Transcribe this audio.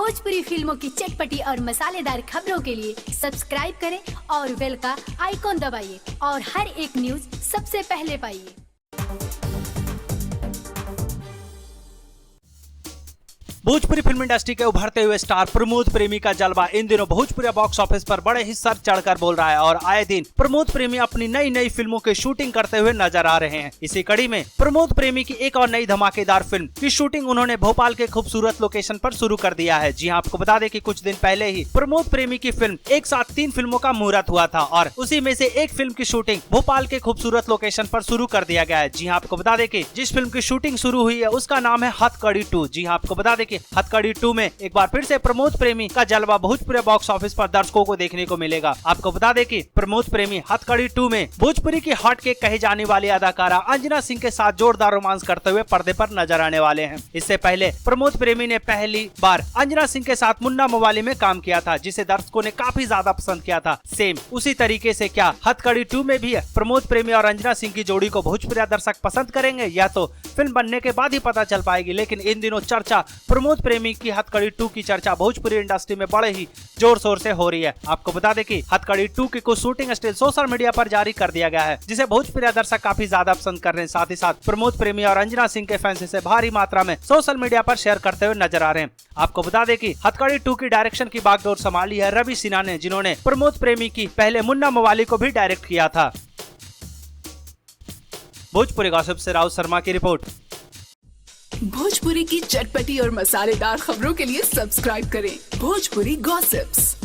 भोजपुरी फिल्मों की चटपटी और मसालेदार खबरों के लिए सब्सक्राइब करें और बेल का आइकॉन दबाइए और हर एक न्यूज सबसे पहले पाइए। भोजपुरी फिल्म इंडस्ट्री के उभरते हुए स्टार प्रमोद प्रेमी का जलवा इन दिनों भोजपुरी बॉक्स ऑफिस पर बड़े ही सर चढ़कर बोल रहा है और आए दिन प्रमोद प्रेमी अपनी नई नई फिल्मों की शूटिंग करते हुए नजर आ रहे हैं। इसी कड़ी में प्रमोद प्रेमी की एक और नई धमाकेदार फिल्म की शूटिंग उन्होंने भोपाल के खूबसूरत लोकेशन पर शुरू कर दिया है। जी हां, आपको बता दें कि कुछ दिन पहले ही प्रमोद प्रेमी की फिल्म एक साथ 3 फिल्मों का मुहूर्त हुआ था और उसी में से एक फिल्म की शूटिंग भोपाल के खूबसूरत लोकेशन पर शुरू कर दिया गया है। जी हां, आपको बता दें कि जिस फिल्म की शूटिंग शुरू हुई है उसका नाम है हथकड़ी 2। जी हां, आपको बता दें कि हथकड़ी 2 में एक बार फिर से प्रमोद प्रेमी का जलवा भोजपुरी बॉक्स ऑफिस पर दर्शकों को देखने को मिलेगा। आपको बता दें कि प्रमोद प्रेमी हथकड़ी 2 में भोजपुरी की हॉट केक कही जाने वाली अदाकारा अंजना सिंह के साथ जोरदार रोमांस करते हुए पर्दे पर नजर आने वाले हैं। इससे पहले प्रमोद प्रेमी ने पहली बार अंजना सिंह के साथ मुन्ना मवाली में काम किया था, जिसे दर्शकों ने काफी ज्यादा पसंद किया था। सेम उसी तरीके से क्या हथकड़ी 2 में भी प्रमोद प्रेमी और अंजना सिंह की जोड़ी को भोजपुरी दर्शक पसंद करेंगे, या तो फिल्म बनने के बाद ही पता चल पाएगी। लेकिन इन दिनों चर्चा प्रमोद प्रेमी की हथकड़ी 2 की चर्चा भोजपुरी इंडस्ट्री में बड़े ही जोर शोर से हो रही है। आपको बता दें कि हथकड़ी 2 की कुछ शूटिंग स्टिल सोशल मीडिया पर जारी कर दिया गया है, जिसे भोजपुरी दर्शक काफी ज्यादा पसंद कर रहे हैं। साथ ही साथ प्रमोद प्रेमी और अंजना सिंह के फैंस इसे भारी मात्रा में सोशल मीडिया पर शेयर करते हुए नजर आ रहे हैं। आपको बता दें कि हथकड़ी 2 की डायरेक्शन की बागडोर संभाली है रवि सिन्हा ने, जिन्होंने प्रमोद प्रेमी की पहले मुन्ना मवाली को भी डायरेक्ट किया था। भोजपुरी गॉसिप से राहुल शर्मा की रिपोर्ट। भोजपुरी की चटपटी और मसालेदार खबरों के लिए सब्सक्राइब करें भोजपुरी गॉसिप्स।